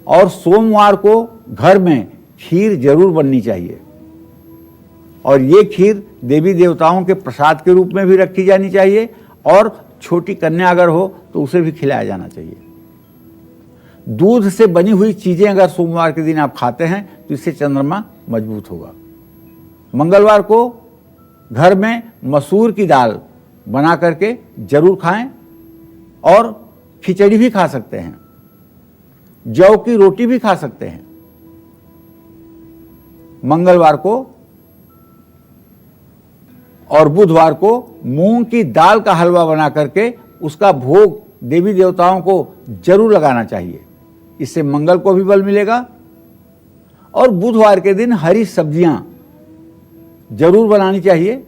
और सोमवार को घर में खीर जरूर बननी चाहिए, और ये खीर देवी देवताओं के प्रसाद के रूप में भी रखी जानी चाहिए, और छोटी कन्या अगर हो तो उसे भी खिलाया जाना चाहिए। दूध से बनी हुई चीजें अगर सोमवार के दिन आप खाते हैं तो इससे चंद्रमा मजबूत होगा। मंगलवार को घर में मसूर की दाल बना करके जरूर खाएं, और खिचड़ी भी खा सकते हैं, जौ की रोटी भी खा सकते हैं। मंगलवार को और बुधवार को मूंग की दाल का हलवा बना करके उसका भोग देवी देवताओं को जरूर लगाना चाहिए। इससे मंगल को भी बल मिलेगा। और बुधवार के दिन हरी सब्जियां जरूर बनानी चाहिए।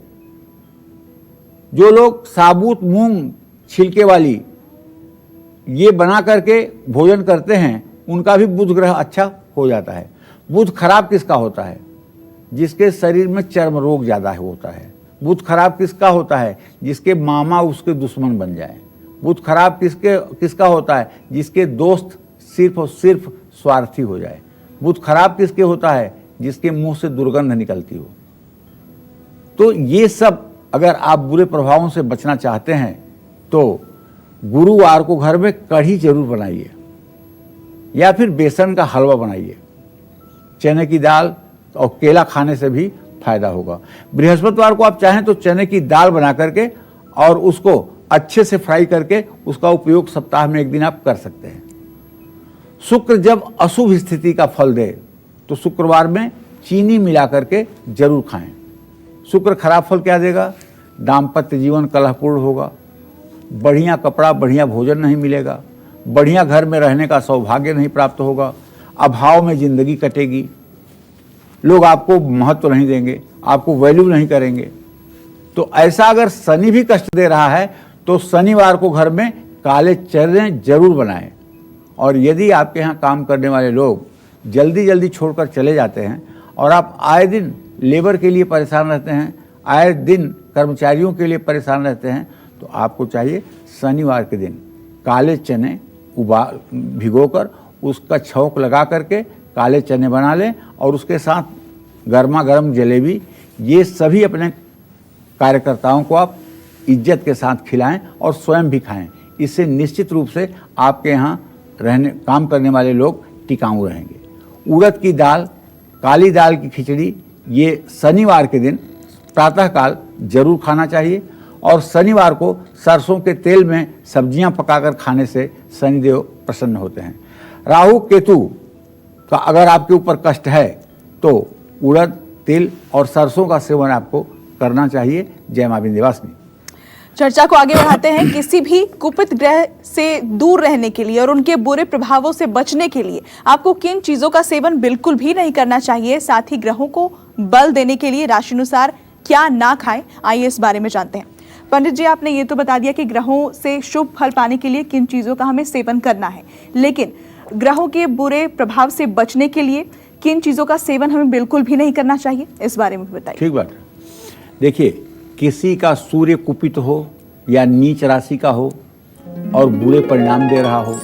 जो लोग साबुत मूंग छिलके वाली ये बना करके भोजन करते हैं, उनका भी बुध ग्रह अच्छा हो जाता है। बुध खराब किसका होता है? जिसके शरीर में चर्म रोग ज्यादा होता है। बुध खराब किसका होता है? जिसके मामा उसके दुश्मन बन जाए। बुध खराब किसका होता है? जिसके दोस्त सिर्फ और सिर्फ स्वार्थी हो जाए। बुध खराब किसके होता है? जिसके मुंह से दुर्गंध निकलती हो। तो ये सब अगर आप बुरे प्रभावों से बचना चाहते हैं तो गुरुवार को घर में कढ़ी जरूर बनाइए, या फिर बेसन का हलवा बनाइए। चने की दाल और केला खाने से भी फायदा होगा। बृहस्पतिवार को आप चाहें तो चने की दाल बना करके और उसको अच्छे से फ्राई करके उसका उपयोग सप्ताह में एक दिन आप कर सकते हैं। शुक्र जब अशुभ स्थिति का फल दे तो शुक्रवार में चीनी मिला करके जरूर खाएं। शुक्र खराब फल क्या देगा? दाम्पत्य जीवन कलहपूर्ण होगा, बढ़िया कपड़ा बढ़िया भोजन नहीं मिलेगा, बढ़िया घर में रहने का सौभाग्य नहीं प्राप्त होगा, अभाव में जिंदगी कटेगी, लोग आपको महत्व नहीं देंगे, आपको वैल्यू नहीं करेंगे। तो ऐसा अगर शनि भी कष्ट दे रहा है तो शनिवार को घर में काले चने जरूर बनाएं। और यदि आपके यहाँ काम करने वाले लोग जल्दी जल्दी छोड़कर चले जाते हैं और आप आए दिन लेबर के लिए परेशान रहते हैं, आए दिन कर्मचारियों के लिए परेशान रहते हैं, तो आपको चाहिए शनिवार के दिन काले चने भिगोकर उसका छौंक लगा करके काले चने बना लें और उसके साथ गर्मा गर्म जलेबी, ये सभी अपने कार्यकर्ताओं को आप इज्जत के साथ खिलाएं और स्वयं भी खाएं। इससे निश्चित रूप से आपके यहाँ काम करने वाले लोग टिकाऊ रहेंगे। उड़द की दाल, काली दाल की खिचड़ी, ये शनिवार के दिन प्रातःकाल जरूर खाना चाहिए। और शनिवार को सरसों के तेल में सब्जियां पकाकर खाने से शनिदेव प्रसन्न होते हैं। राहु केतु का अगर आपके ऊपर कष्ट है तो उड़द, तिल और सरसों का सेवन आपको करना चाहिए। जय मां विंध्यवासिनी। चर्चा को आगे बढ़ाते हैं। किसी भी कुपित ग्रह से दूर रहने के लिए और उनके बुरे प्रभावों से बचने के लिए आपको किन चीजों का सेवन बिल्कुल भी नहीं करना चाहिए, साथ ही ग्रहों को बल देने के लिए राशिनुसार क्या ना खाएं, आइए इस बारे में जानते हैं। पंडित जी, आपने ये तो बता दिया कि ग्रहों से शुभ फल पाने के लिए किन चीजों का हमें सेवन करना है, लेकिन ग्रहों के बुरे प्रभाव से बचने के लिए किन चीजों का सेवन हमें बिल्कुल भी नहीं करना चाहिए, इस बारे में बताइए। ठीक बात। देखिए, किसी का सूर्य कुपित हो या नीच राशि का हो और बुरे परिणाम दे रहा हो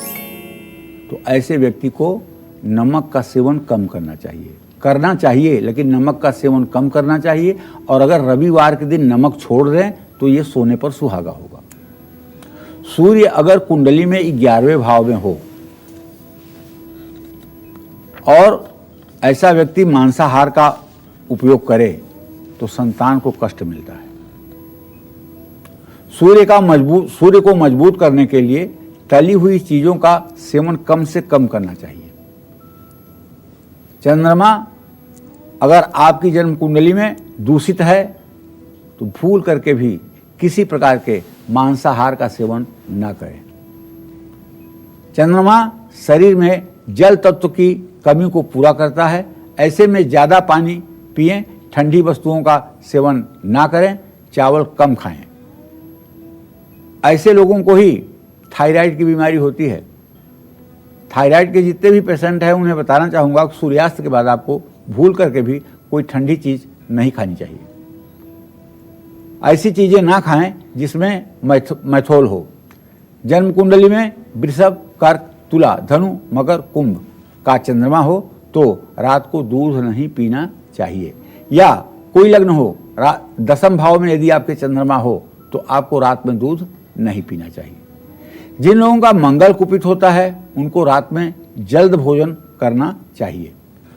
तो ऐसे व्यक्ति को नमक का सेवन कम करना चाहिए, लेकिन नमक का सेवन कम करना चाहिए। और अगर रविवार के दिन नमक छोड़ दें तो ये सोने पर सुहागा होगा। सूर्य अगर कुंडली में 11वें भाव में हो और ऐसा व्यक्ति मांसाहार का उपयोग करे तो संतान को कष्ट मिलता है। सूर्य को मजबूत करने के लिए तली हुई चीजों का सेवन कम से कम करना चाहिए। चंद्रमा अगर आपकी जन्म कुंडली में दूषित है तो भूल करके भी किसी प्रकार के मांसाहार का सेवन न करें। चंद्रमा शरीर में जल तत्व की कमी को पूरा करता है, ऐसे में ज़्यादा पानी पिएं, ठंडी वस्तुओं का सेवन ना करें, चावल कम खाएं। ऐसे लोगों को ही थायराइड की बीमारी होती है। थायराइड के जितने भी पेशेंट हैं उन्हें बताना चाहूँगा कि सूर्यास्त के बाद आपको भूल करके भी कोई ठंडी चीज़ नहीं खानी चाहिए। ऐसी चीज़ें ना खाएं जिसमें मैथोल हो। जन्म कुंडली में वृषभ, कर्क, तुला, धनु, मकर, कुंभ का चंद्रमा हो तो रात को दूध नहीं पीना चाहिए। या कोई लग्न हो, दसम भाव में यदि आपके चंद्रमा हो तो आपको रात में दूध नहीं पीना चाहिए। जिन लोगों का मंगल कुपित होता है उनको रात में जल्द भोजन करना चाहिए।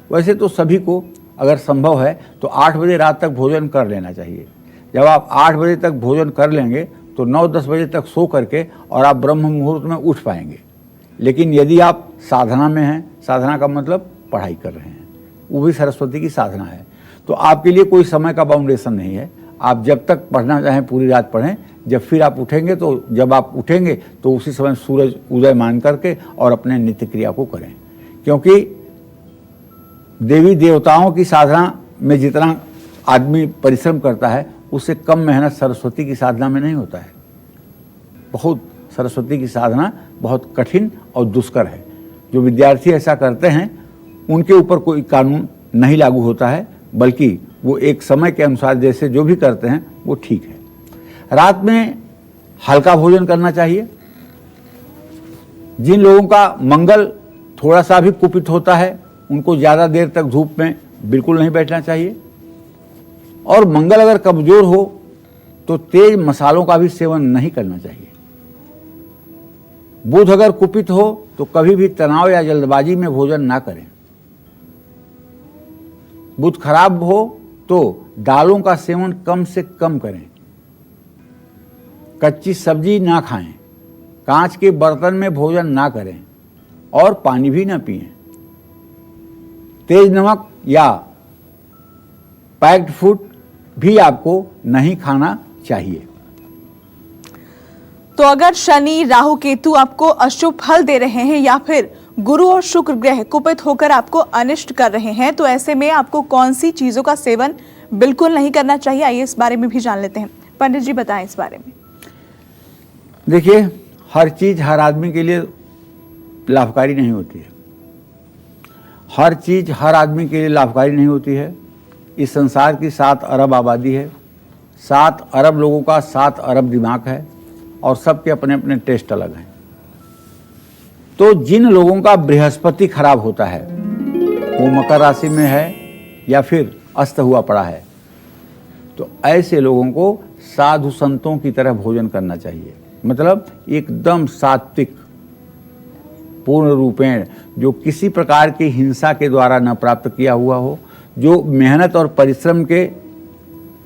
वैसे तो सभी को अगर संभव है तो 8 बजे रात तक भोजन कर लेना चाहिए। जब आप 8 बजे तक भोजन कर लेंगे तो 9-10 बजे तक सो करके और आप ब्रह्म मुहूर्त में उठ पाएंगे। लेकिन यदि आप साधना में हैं, साधना का मतलब पढ़ाई कर रहे हैं, वो भी सरस्वती की साधना है, तो आपके लिए कोई समय का बाउंडेशन नहीं है। आप जब तक पढ़ना चाहें पूरी रात पढ़ें। जब फिर आप उठेंगे तो जब आप उठेंगे तो उसी समय सूरज उदय मान करके और अपने नित्य क्रिया को करें। क्योंकि देवी देवताओं की साधना में जितना आदमी परिश्रम करता है उससे कम मेहनत सरस्वती की साधना में नहीं होता है। बहुत सरस्वती की साधना बहुत कठिन और दुष्कर है। जो विद्यार्थी ऐसा करते हैं उनके ऊपर कोई कानून नहीं लागू होता है, बल्कि वो एक समय के अनुसार जैसे जो भी करते हैं वो ठीक है। रात में हल्का भोजन करना चाहिए। जिन लोगों का मंगल थोड़ा सा भी कुपित होता है उनको ज़्यादा देर तक धूप में बिल्कुल नहीं बैठना चाहिए। और मंगल अगर कमज़ोर हो तो तेज मसालों का भी सेवन नहीं करना चाहिए। बुध अगर कुपित हो तो कभी भी तनाव या जल्दबाजी में भोजन ना करें। बुध खराब हो तो दालों का सेवन कम से कम करें। कच्ची सब्जी ना खाएं, कांच के बर्तन में भोजन ना करें और पानी भी ना पिएं। तेज नमक या पैक्ड फूड भी आपको नहीं खाना चाहिए। तो अगर शनि, राहु, केतु आपको अशुभ फल दे रहे हैं या फिर गुरु और शुक्र ग्रह कुपित होकर आपको अनिष्ट कर रहे हैं तो ऐसे में आपको कौन सी चीजों का सेवन बिल्कुल नहीं करना चाहिए, आइए इस बारे में भी जान लेते हैं। पंडित जी बताएं इस बारे में। देखिए, हर चीज हर आदमी के लिए लाभकारी नहीं होती है। हर चीज हर आदमी के लिए लाभकारी नहीं होती है। इस संसार की 7 अरब आबादी है, 7 अरब लोगों का 7 अरब दिमाग है और सबके अपने अपने टेस्ट अलग हैं। तो जिन लोगों का बृहस्पति खराब होता है, वो मकर राशि में है या फिर अस्त हुआ पड़ा है, तो ऐसे लोगों को साधु संतों की तरह भोजन करना चाहिए। मतलब एकदम सात्विक, पूर्ण रूपेण, जो किसी प्रकार की हिंसा के द्वारा न प्राप्त किया हुआ हो, जो मेहनत और परिश्रम के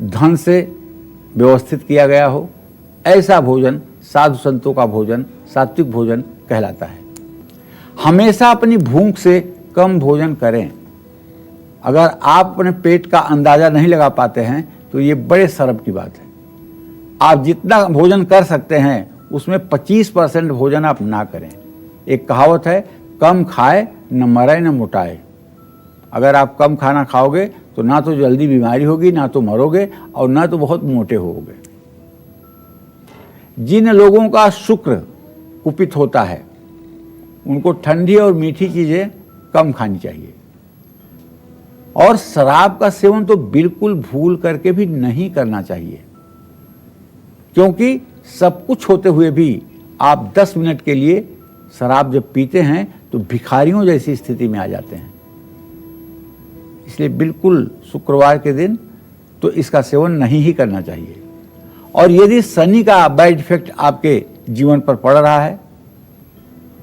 धन से व्यवस्थित किया गया हो, ऐसा भोजन साधु संतों का भोजन, सात्विक भोजन कहलाता है। हमेशा अपनी भूख से कम भोजन करें। अगर आप अपने पेट का अंदाजा नहीं लगा पाते हैं तो ये बड़े शर्म की बात है। आप जितना भोजन कर सकते हैं उसमें 25% भोजन आप ना करें। एक कहावत है, कम खाए न मरे न मोटाए। अगर आप कम खाना खाओगे तो ना तो जल्दी बीमारी होगी, ना तो मरोगे और ना तो बहुत मोटे होगे। जिन लोगों का शुक्र कुपित होता है उनको ठंडी और मीठी चीजें कम खानी चाहिए। और शराब का सेवन तो बिल्कुल भूल करके भी नहीं करना चाहिए, क्योंकि सब कुछ होते हुए भी आप 10 मिनट के लिए शराब जब पीते हैं तो भिखारियों जैसी स्थिति में आ जाते हैं। इसलिए बिल्कुल शुक्रवार के दिन तो इसका सेवन नहीं ही करना चाहिए। और यदि शनि का बैड इफेक्ट आपके जीवन पर पड़ रहा है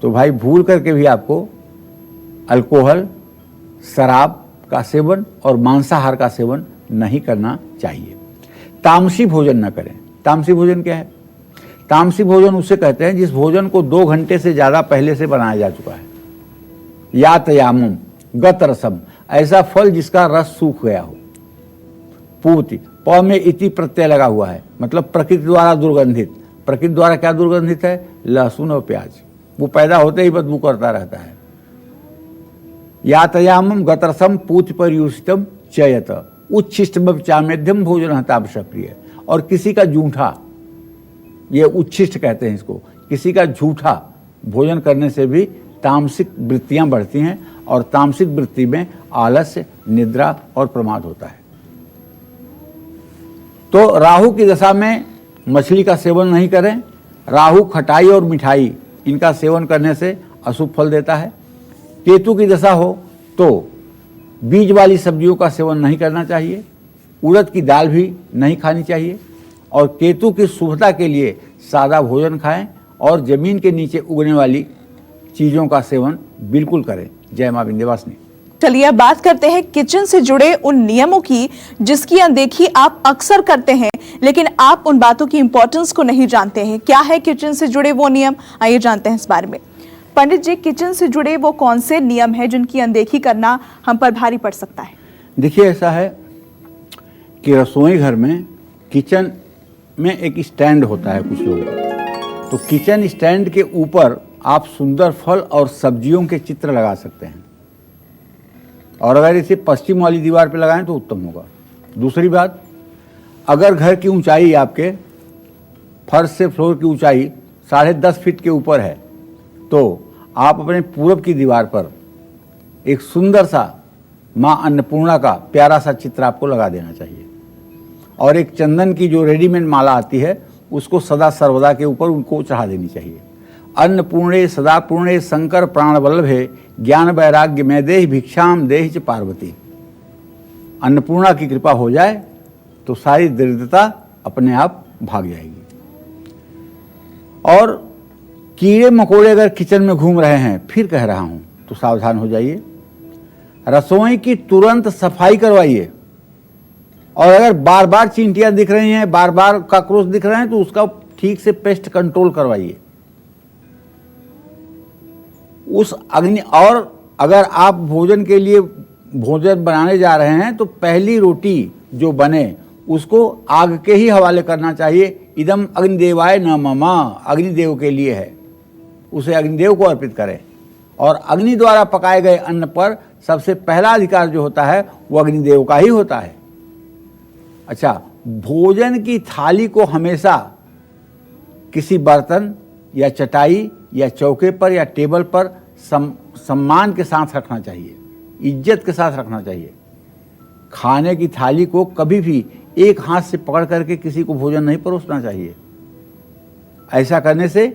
तो भाई भूल करके भी आपको अल्कोहल, शराब का सेवन और मांसाहार का सेवन नहीं करना चाहिए। तामसी भोजन न करें। तामसी भोजन क्या है? तामसी भोजन उसे कहते हैं जिस भोजन को 2 घंटे से ज़्यादा पहले से बनाया जा चुका है। यातयामम, गत रसम, ऐसा फल जिसका रस सूख गया हो। पूति, प में इति प्रत्यय लगा हुआ है, मतलब प्रकृति द्वारा दुर्गंधित। प्रकृति द्वारा क्या दुर्गंधित है? लहसुन और प्याज, वो पैदा होते ही बदबू करता रहता है। यातयामम गतरसम पूति पर्युषितम चयत उच्छिष्टम चामेध्यम भोजन हतापशप्रिय। और किसी का जूठा, ये उच्छिष्ट कहते हैं इसको, किसी का झूठा भोजन करने से भी तामसिक वृत्तियां बढ़ती हैं और तामसिक वृत्ति में आलस्य, निद्रा और प्रमाद होता है। तो राहु की दशा में मछली का सेवन नहीं करें। राहु खटाई और मिठाई इनका सेवन करने से अशुभ फल देता है। केतु की दशा हो तो बीज वाली सब्जियों का सेवन नहीं करना चाहिए, उड़द की दाल भी नहीं खानी चाहिए और केतु की शुभता के लिए सादा भोजन खाएं और जमीन के नीचे उगने वाली चीज़ों का सेवन बिल्कुल करें। जय मां विंध्यवासिनी। चलिए अब बात करते हैं किचन से जुड़े उन नियमों की जिसकी अनदेखी आप अक्सर करते हैं, लेकिन आप उन बातों की इंपॉर्टेंस को नहीं जानते हैं। क्या है किचन से जुड़े वो नियम, आइए जानते हैं इस बारे में। पंडित जी, किचन से जुड़े वो कौन से नियम है जिनकी अनदेखी करना हम पर भारी पड़ सकता है? देखिए, ऐसा है कि रसोई घर में किचन में एक स्टैंड होता है कुछ लोगों का, तो किचन स्टैंड के ऊपर आप सुंदर फल और सब्जियों के चित्र लगा सकते हैं और अगर इसे पश्चिम वाली दीवार पर लगाएं तो उत्तम होगा। दूसरी बात, अगर घर की ऊंचाई आपके फर्श से फ्लोर की ऊंचाई 10.5 फीट के ऊपर है तो आप अपने पूरब की दीवार पर एक सुंदर सा माँ अन्नपूर्णा का प्यारा सा चित्र आपको लगा देना चाहिए और एक चंदन की जो रेडीमेड माला आती है उसको सदा सर्वदा के ऊपर उनको चढ़ा देनी चाहिए। अन्नपूर्णे सदा पूर्णे शंकर प्राण वल्लभे ज्ञान वैराग्य में देहि भिक्षाम देहि च पार्वती। अन्नपूर्णा की कृपा हो जाए तो सारी दरिद्रता अपने आप भाग जाएगी। और कीड़े मकोड़े अगर किचन में घूम रहे हैं, फिर कह रहा हूं, तो सावधान हो जाइए। रसोई की तुरंत सफाई करवाइए और अगर बार बार चींटियां दिख रही हैं, बार बार कॉकरोच दिख रहे हैं तो उसका ठीक से पेस्ट कंट्रोल करवाइए। उस अग्नि और अगर आप भोजन के लिए भोजन बनाने जा रहे हैं तो पहली रोटी जो बने उसको आग के ही हवाले करना चाहिए। इदम अग्निदेवाय न ममा, अग्निदेव के लिए है, उसे अग्निदेव को अर्पित करें। और अग्नि द्वारा पकाए गए अन्न पर सबसे पहला अधिकार जो होता है वो अग्निदेव का ही होता है। अच्छा, भोजन की थाली को हमेशा किसी बर्तन या चटाई या चौके पर या टेबल पर सम्मान के साथ रखना चाहिए, इज्जत के साथ रखना चाहिए। खाने की थाली को कभी भी एक हाथ से पकड़ करके किसी को भोजन नहीं परोसना चाहिए। ऐसा करने से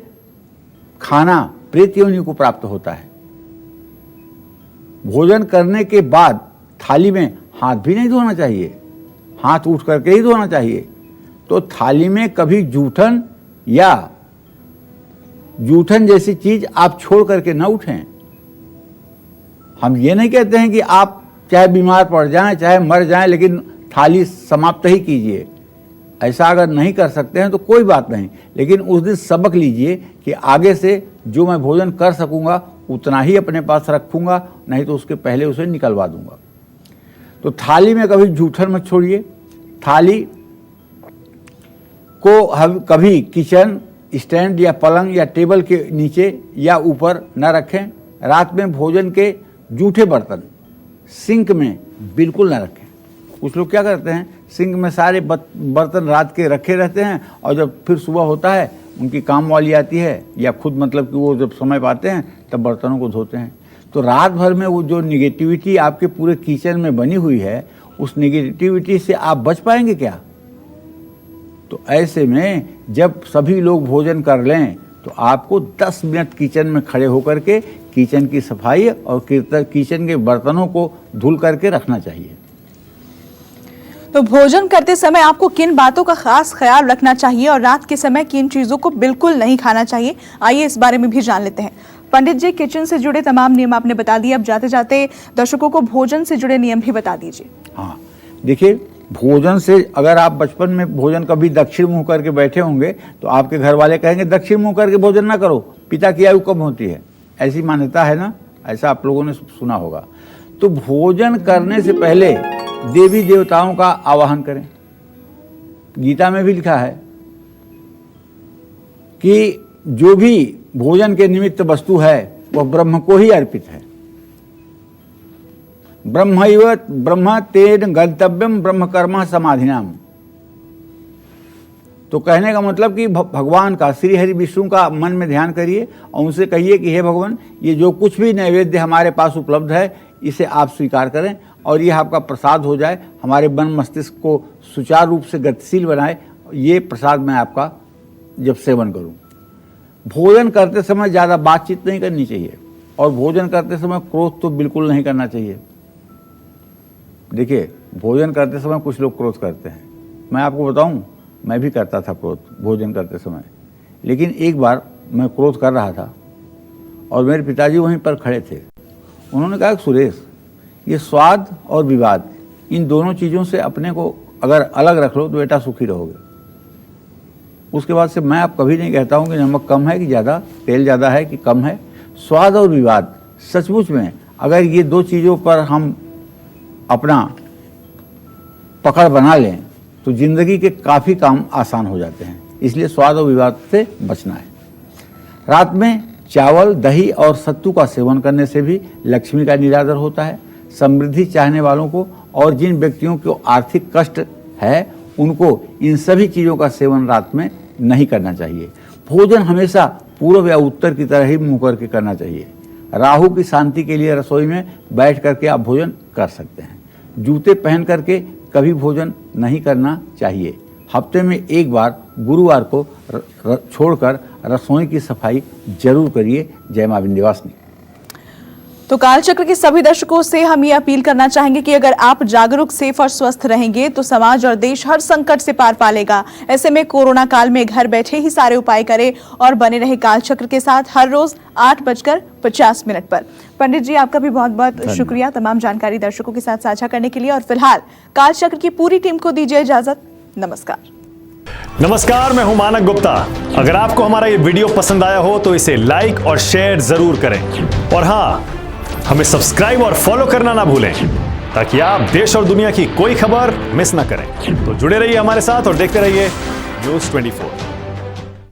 खाना प्रेत योनि को प्राप्त होता है। भोजन करने के बाद थाली में हाथ भी नहीं धोना चाहिए, हाथ उठ करके ही धोना चाहिए। तो थाली में कभी जूठन या जूठन जैसी चीज आप छोड़ करके न उठें। हम ये नहीं कहते हैं कि आप चाहे बीमार पड़ जाएं, चाहे मर जाएं, लेकिन थाली समाप्त ही कीजिए। ऐसा अगर नहीं कर सकते हैं तो कोई बात नहीं, लेकिन उस दिन सबक लीजिए कि आगे से जो मैं भोजन कर सकूंगा उतना ही अपने पास रखूंगा, नहीं तो उसके पहले उसे निकलवा दूंगा। तो थाली में कभी जूठन मत छोड़िए। थाली को कभी किचन स्टैंड या पलंग या टेबल के नीचे या ऊपर न रखें। रात में भोजन के जूठे बर्तन सिंक में बिल्कुल न रखें। कुछ लोग क्या करते हैं, सिंक में सारे बर्तन रात के रखे रहते हैं और जब फिर सुबह होता है उनकी काम वाली आती है या खुद मतलब कि वो जब समय पाते हैं तब बर्तनों को धोते हैं। तो रात भर में वो जो निगेटिविटी आपके पूरे किचन में बनी हुई है, उस निगेटिविटी से आप बच पाएंगे क्या? तो ऐसे में जब सभी लोग भोजन कर लें तो आपको 10 मिनट किचन में खड़े होकर के किचन की सफाई और किचन के बर्तनों को धुल करके रखना चाहिए। तो भोजन करते समय आपको किन बातों का खास ख्याल रखना चाहिए और रात के समय किन चीजों को बिल्कुल नहीं खाना चाहिए, आइए इस बारे में भी जान लेते हैं। पंडित जी, किचन से जुड़े तमाम नियम आपने बता दिए, अब जाते जाते दर्शकों को भोजन से जुड़े नियम भी बता दीजिए। हाँ, देखिए, भोजन से अगर आप बचपन में भोजन कभी दक्षिण मुंह करके बैठे होंगे तो आपके घर वाले कहेंगे दक्षिण मुंह करके भोजन ना करो, पिता की आयु कम होती है। ऐसी मान्यता है ना, ऐसा आप लोगों ने सुना होगा। तो भोजन करने से पहले देवी देवताओं का आवाहन करें। गीता में भी लिखा है कि जो भी भोजन के निमित्त वस्तु है वह ब्रह्म को ही अर्पित है। ब्रह्म तेन गंतव्यम ब्रह्म कर्म समाधिनाम। तो कहने का मतलब कि भगवान का, श्री हरि विष्णु का मन में ध्यान करिए और उनसे कहिए कि हे भगवान, ये जो कुछ भी नैवेद्य हमारे पास उपलब्ध है इसे आप स्वीकार करें और ये आपका प्रसाद हो जाए, हमारे मन मस्तिष्क को सुचारू रूप से गतिशील बनाए। ये प्रसाद मैं आपका जब सेवन करूं। भोजन करते समय ज़्यादा बातचीत नहीं करनी चाहिए और भोजन करते समय क्रोध तो बिल्कुल नहीं करना चाहिए। देखिए, भोजन करते समय कुछ लोग क्रोध करते हैं। मैं आपको बताऊं, मैं भी करता था क्रोध भोजन करते समय, लेकिन एक बार मैं क्रोध कर रहा था और मेरे पिताजी वहीं पर खड़े थे। उन्होंने कहा, सुरेश, ये स्वाद और विवाद, इन दोनों चीज़ों से अपने को अगर अलग रख लो तो बेटा सुखी रहोगे। उसके बाद से मैं अब कभी नहीं कहता हूँ कि नमक कम है कि ज़्यादा, तेल ज़्यादा है कि कम है। स्वाद और विवाद, सचमुच में अगर ये दो चीज़ों पर हम अपना पकड़ बना लें तो ज़िंदगी के काफ़ी काम आसान हो जाते हैं। इसलिए स्वाद और विवाद से बचना है। रात में चावल, दही और सत्तू का सेवन करने से भी लक्ष्मी का निरादर होता है। समृद्धि चाहने वालों को और जिन व्यक्तियों को आर्थिक कष्ट है उनको इन सभी चीज़ों का सेवन रात में नहीं करना चाहिए। भोजन हमेशा पूर्व या उत्तर की तरह ही मुंह करके करना चाहिए। राहु की शांति के लिए रसोई में बैठ करके आप भोजन कर सकते हैं। जूते पहन करके कभी भोजन नहीं करना चाहिए। हफ्ते में एक बार गुरुवार को छोड़कर रसोई की सफाई जरूर करिए। जय मां विंध्यवासिनी। तो कालचक्र के सभी दर्शकों से हम ये अपील करना चाहेंगे कि अगर आप जागरूक, सेफ और स्वस्थ रहेंगे तो समाज और देश हर संकट से पार पा लेगा। ऐसे में कोरोना काल में घर बैठे ही सारे उपाय करें और बने रहे कालचक्र के साथ हर रोज 8:50 पर। पंडित जी, आपका भी बहुत बहुत शुक्रिया तमाम जानकारी दर्शकों के साथ साझा करने के लिए। और फिलहाल कालचक्र की पूरी टीम को दीजिए इजाजत। नमस्कार, मैं हूं मानक गुप्ता। अगर आपको हमारा ये वीडियो पसंद आया हो तो इसे लाइक और शेयर जरूर करें और हाँ, हमें सब्सक्राइब और फॉलो करना ना भूलें ताकि आप देश और दुनिया की कोई खबर मिस ना करें। तो जुड़े रहिए हमारे साथ और देखते रहिए न्यूज़ 24।